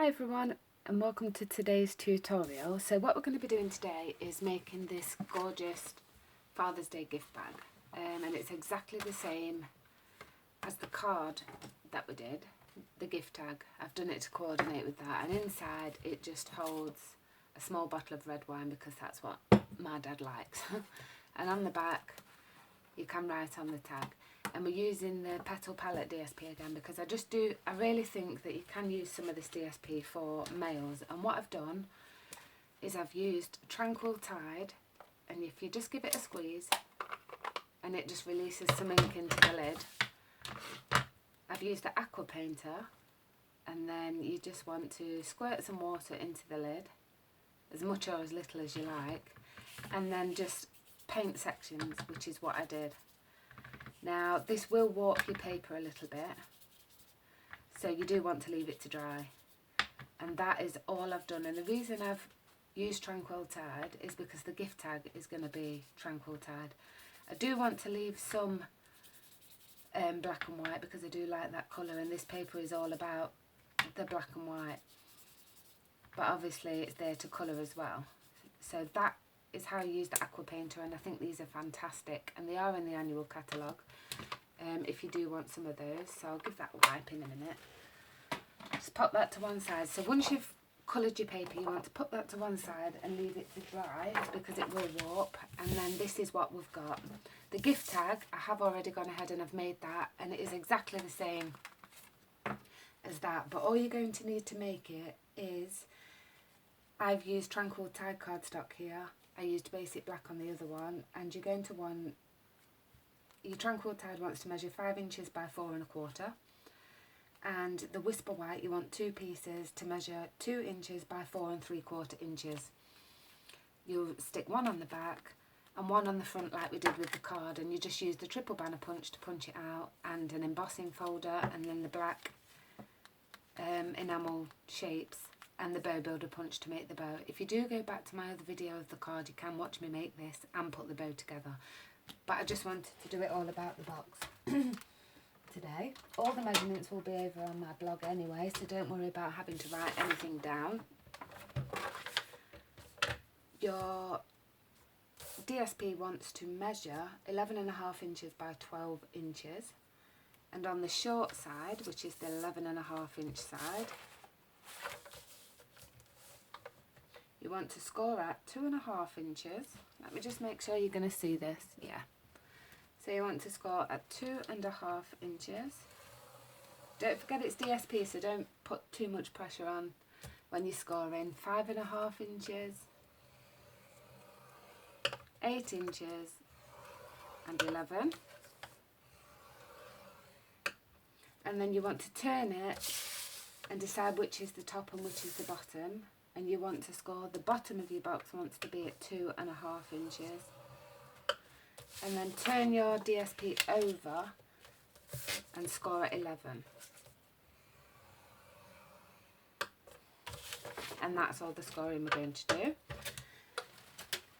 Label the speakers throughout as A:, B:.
A: Hi everyone and welcome to today's tutorial. So what we're going to be doing today is making this gorgeous Father's Day gift bag, and it's exactly the same as the card that we did, the gift tag. I've done it to coordinate with that, and inside it just holds a small bottle of red wine because that's what my dad likes. And on the back you can write on the tag. And we're using the Petal Palette DSP again because I really think that you can use some of this DSP for males. And what I've done is I've used Tranquil Tide, and if you just give it a squeeze and it just releases some ink into the lid. I've used the Aqua Painter, and then you just want to squirt some water into the lid, as much or as little as you like, and then just paint sections, which is what I did. Now this will warp your paper a little bit, so you do want to leave it to dry, and that is all I've done. And the reason I've used Tranquil Tide is because the gift tag is going to be Tranquil Tide. I do want to leave some black and white because I do like that colour, and this paper is all about the black and white, but obviously it's there to colour as well. So that is how you use the Aqua Painter, and I think these are fantastic, and they are in the annual catalogue if you do want some of those. So I'll give that a wipe in a minute. Just pop that to one side. So once you've coloured your paper, you want to put that to one side and leave it to dry because it will warp. And then this is what we've got. The gift tag, I have already gone ahead and I've made that, and it is exactly the same as that, but all you're going to need to make it is, I've used Tranquil Tide cardstock here, I used basic black on the other one, and you're going to want, your Tranquil Tide wants to measure 5 inches by 4 1/4, and the Whisper White you want 2 pieces to measure 2 inches by 4 3/4 inches. You'll stick one on the back and one on the front like we did with the card, and you just use the triple banner punch to punch it out, and an embossing folder, and then the black enamel shapes and the bow builder punch to make the bow. If you do go back to my other video of the card, you can watch me make this and put the bow together, but I just wanted to do it all about the box today. All the measurements will be over on my blog anyway, so don't worry about having to write anything down. Your DSP wants to measure 11.5 inches by 12 inches, and on the short side, which is the 11.5 inch side, you want to score at 2.5 inches. Let me just make sure you're going to see this. Yeah. So you want to score at 2.5 inches. Don't forget it's DSP, so don't put too much pressure on when you're scoring. 5.5 inches, 8 inches, and 11. And then you want to turn it and decide which is the top and which is the bottom. And you want to score, the bottom of your box wants to be at 2.5 inches. And then turn your DSP over and score at 11. And that's all the scoring we're going to do.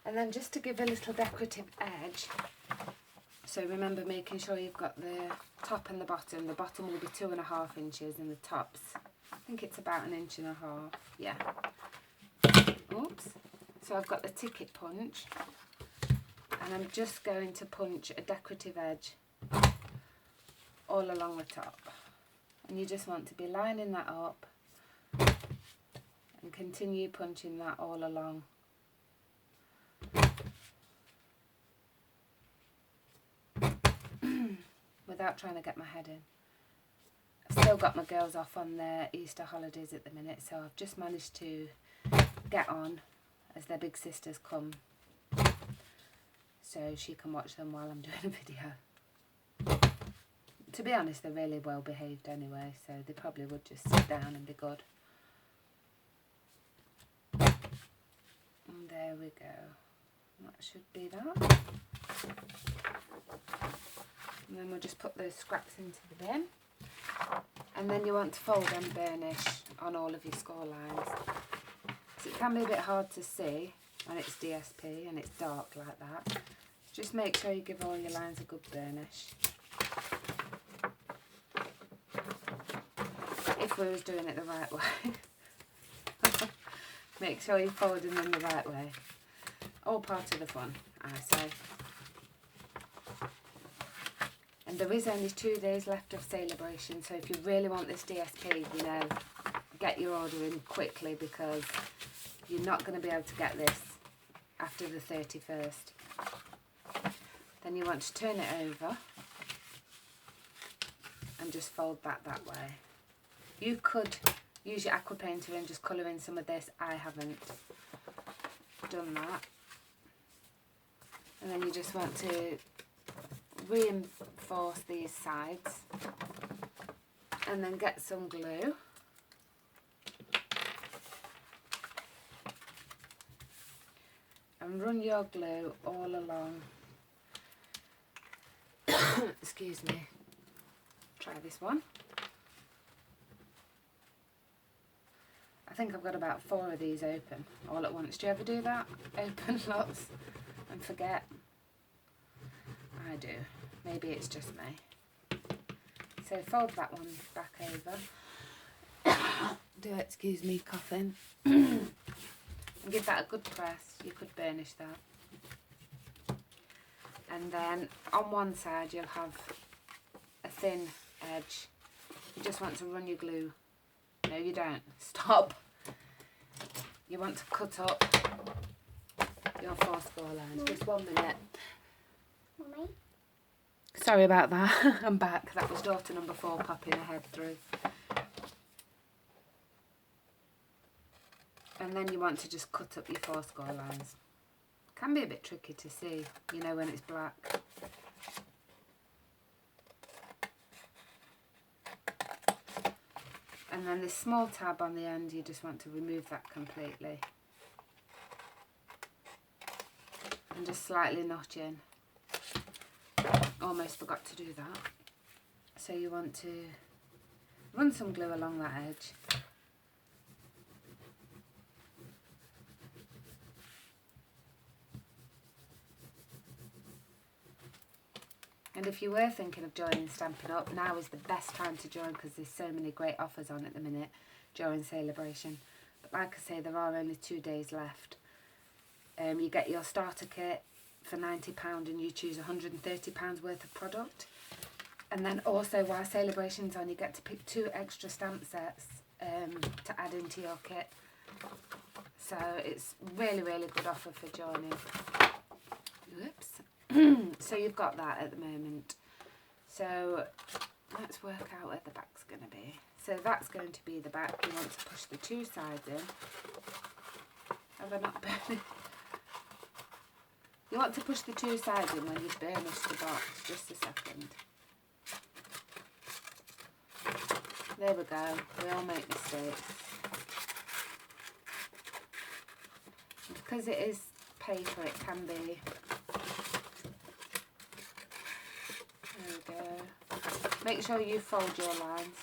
A: And then just to give a little decorative edge, so remember making sure you've got the top and the bottom. The bottom will be 2.5 inches and the tops, I think it's about 1.5 inches. Yeah. Oops. So I've got the ticket punch, and I'm just going to punch a decorative edge all along the top. And you just want to be lining that up and continue punching that all along. Without trying to get my head in. I've still got my girls off on their Easter holidays at the minute, so I've just managed to get on as their big sisters come, so she can watch them while I'm doing a video. To be honest, they're really well behaved anyway, so they probably would just sit down and be good. And there we go. That should be that. And then we'll just put those scraps into the bin. And then you want to fold and burnish on all of your score lines. So it can be a bit hard to see when it's DSP and it's dark like that. Just make sure you give all your lines a good burnish. If we was doing it the right way. Make sure you're folding them the right way. All part of the fun, I say. And there is only 2 days left of celebration, so if you really want this DSP, you know, get your order in quickly, because you're not going to be able to get this after the 31st. Then you want to turn it over and just fold that way. You could use your aqua painter and just colour in some of this. I haven't done that. And then you just want to reinforce these sides and then get some glue. And run your glue all along. Excuse me. Try this one. I think I've got about 4 of these open all at once. Do you ever do that? Open lots and forget? I do. Maybe it's just me. So fold that one back over. Excuse me, coughing. And give that a good press. You could burnish that. And then on one side you'll have a thin edge. You just want to run your glue. No, you don't. Stop. You want to cut up your 4 score lines. Just 1 minute. Mommy? Sorry about that. I'm back. That was daughter number 4 popping her head through. And then you want to just cut up your 4 score lines. Can be a bit tricky to see, you know, when it's black. And then this small tab on the end, you just want to remove that completely. And just slightly notch in. Almost forgot to do that. So you want to run some glue along that edge. And if you were thinking of joining Stampin' Up, now is the best time to join, because there's so many great offers on at the minute during celebration. But like I say, there are only 2 days left. You get your starter kit for £90 and you choose £130 worth of product. And then also, while celebration's on, you get to pick 2 extra stamp sets to add into your kit. So it's really, really good offer for joining. Whoops. So you've got that at the moment. So let's work out where the back's going to be. So that's going to be the back. You want to push the 2 sides in. Have I not burned? You want to push the 2 sides in when you burnish the box. Just a second. There we go. We all make mistakes. And because it is paper, it can be. There we go. Make sure you fold your lines.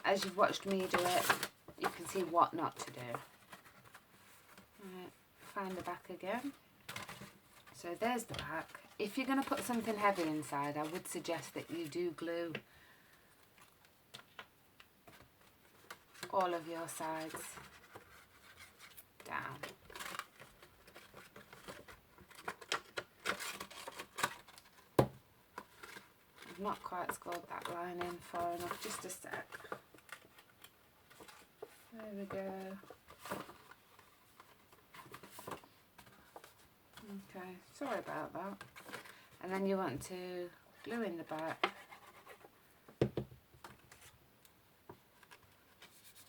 A: As you've watched me do it, you can see what not to do. Right, find the back again. So there's the back. If you're going to put something heavy inside, I would suggest that you do glue all of your sides down. I've not quite scored that line in far enough, just a sec. There we go. Okay, sorry about that. And then you want to glue in the back.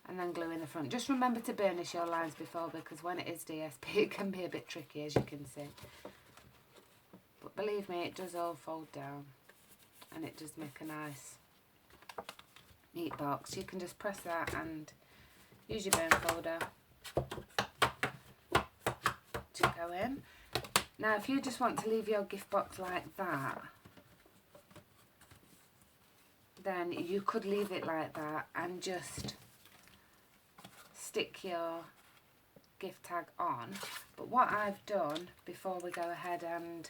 A: And then glue in the front. Just remember to burnish your lines before, because when it is DSP it can be a bit tricky, as you can see. But believe me, it does all fold down. And it does make a nice neat box. You can just press that and use your bone folder to go in. Now if you just want to leave your gift box like that, then you could leave it like that and just stick your gift tag on. But what I've done, before we go ahead and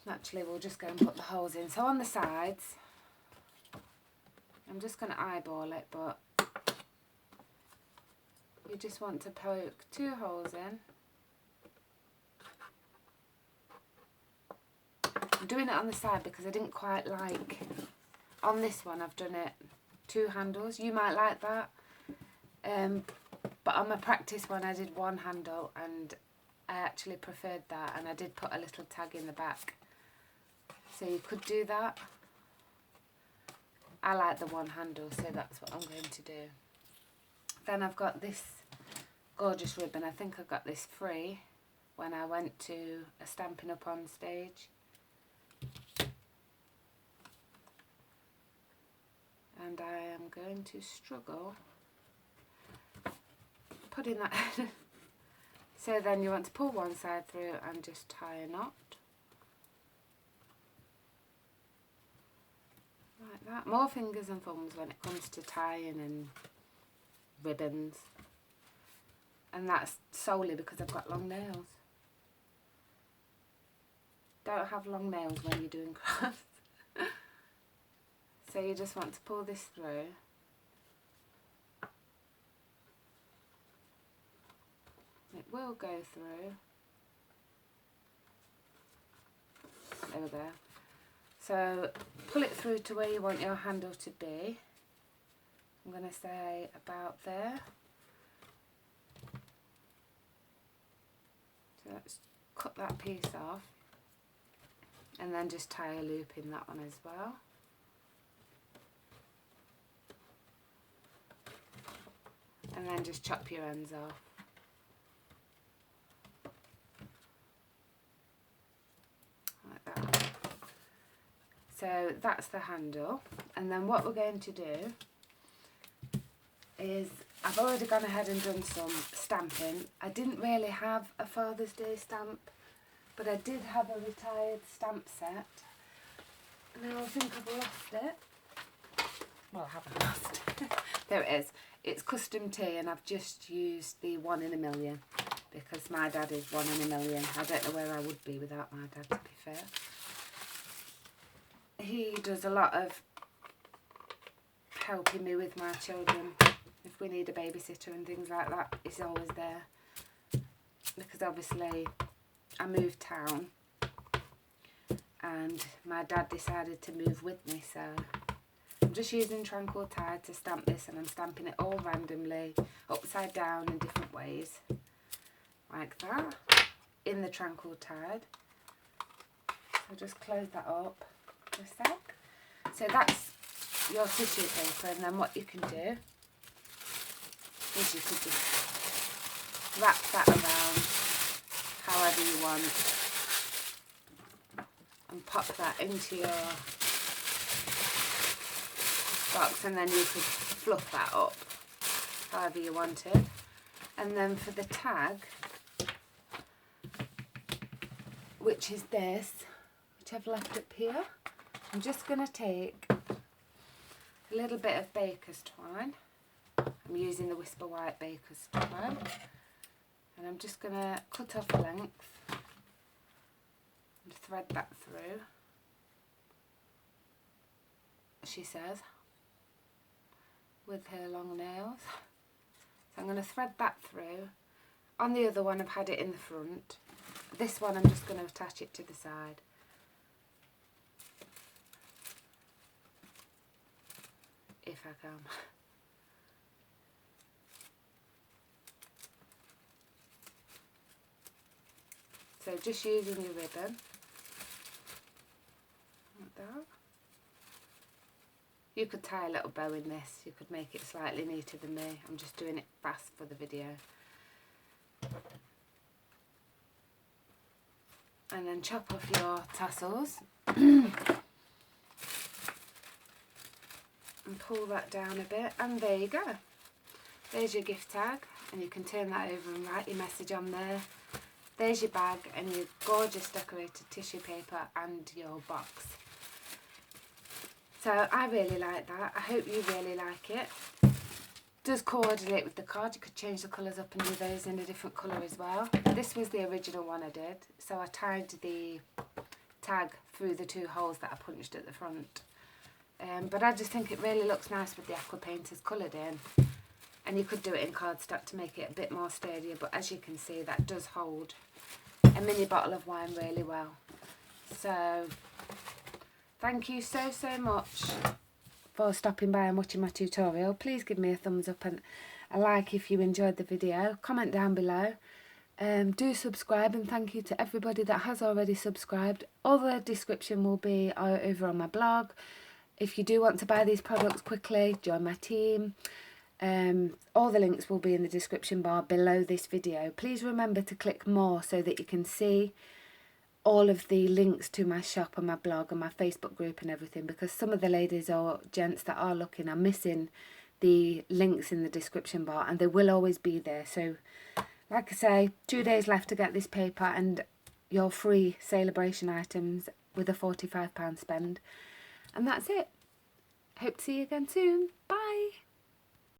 A: actually we'll just go and put the holes in. So on the sides, I'm just going to eyeball it, but you just want to poke 2 holes in. I'm doing it on the side because I didn't quite like, on this one I've done it 2 handles. You might like that, but on my practice one I did 1 handle and I actually preferred that, and I did put a little tag in the back, so you could do that. I like the 1 handle, so that's what I'm going to do. Then I've got this gorgeous ribbon. I think I got this free when I went to a Stampin' Up on stage. And I am going to struggle putting that in. So then you want to pull one side through and just tie a knot. Like that. More fingers and thumbs when it comes to tying and ribbons. And that's solely because I've got long nails. Don't have long nails when you're doing crafts. So you just want to pull this through. It will go through. There we go. So pull it through to where you want your handle to be. I'm going to say about there. So let's cut that piece off and then just tie a loop in that one as well. And then just chop your ends off. Like that. So that's the handle. And then what we're going to do is, I've already gone ahead and done some stamping. I didn't really have a Father's Day stamp, but I did have a retired stamp set. Now I think I've lost it. Well, I haven't lost it. There it is. It's custom tea, and I've just used the 1 in a million because my dad is 1 in a million. I don't know where I would be without my dad, to be fair. He does a lot of helping me with my children. If we need a babysitter and things like that, he's always there. Because obviously I moved town and my dad decided to move with me, so I'm just using Tranquil Tide to stamp this, and I'm stamping it all randomly, upside down in different ways, like that, in the Tranquil Tide. So just close that up for a sec. So that's your tissue paper, and then what you can do is you could just wrap that around however you want and pop that into your box, and then you could fluff that up however you wanted. And then for the tag, which is this, which I've left up here, I'm just going to take a little bit of baker's twine. I'm using the Whisper White baker's twine, and I'm just going to cut off a length and thread that through, she says, with her long nails. So I'm going to thread that through. On the other one I've had it in the front. This one I'm just going to attach it to the side. If I can. So just using your ribbon, like that. You could tie a little bow in this, you could make it slightly neater than me. I'm just doing it fast for the video. And then chop off your tassels and pull that down a bit, and there you go. There's your gift tag, and you can turn that over and write your message on there. There's your bag and your gorgeous decorated tissue paper and your box. So I really like that. I hope you really like it. Does coordinate with the card. You could change the colours up and do those in a different colour as well. This was the original one I did. So I tied the tag through the 2 holes that I punched at the front. But I just think it really looks nice with the aqua painters coloured in. And you could do it in cardstock to make it a bit more sturdier, but as you can see, that does hold a mini bottle of wine really well. So thank you so much for stopping by and watching my tutorial. Please give me a thumbs up and a like if you enjoyed the video. Comment down below. Do subscribe, and thank you to everybody that has already subscribed. All the description will be over on my blog. If you do want to buy these products quickly, join my team. All the links will be in the description bar below this video. Please remember to click more so that you can see all of the links to my shop and my blog and my Facebook group and everything, because some of the ladies or gents that are looking are missing the links in the description bar, and they will always be there. So like I say, 2 days left to get this paper and your free celebration items with a £45 spend. And that's it. Hope to see you again soon. Bye.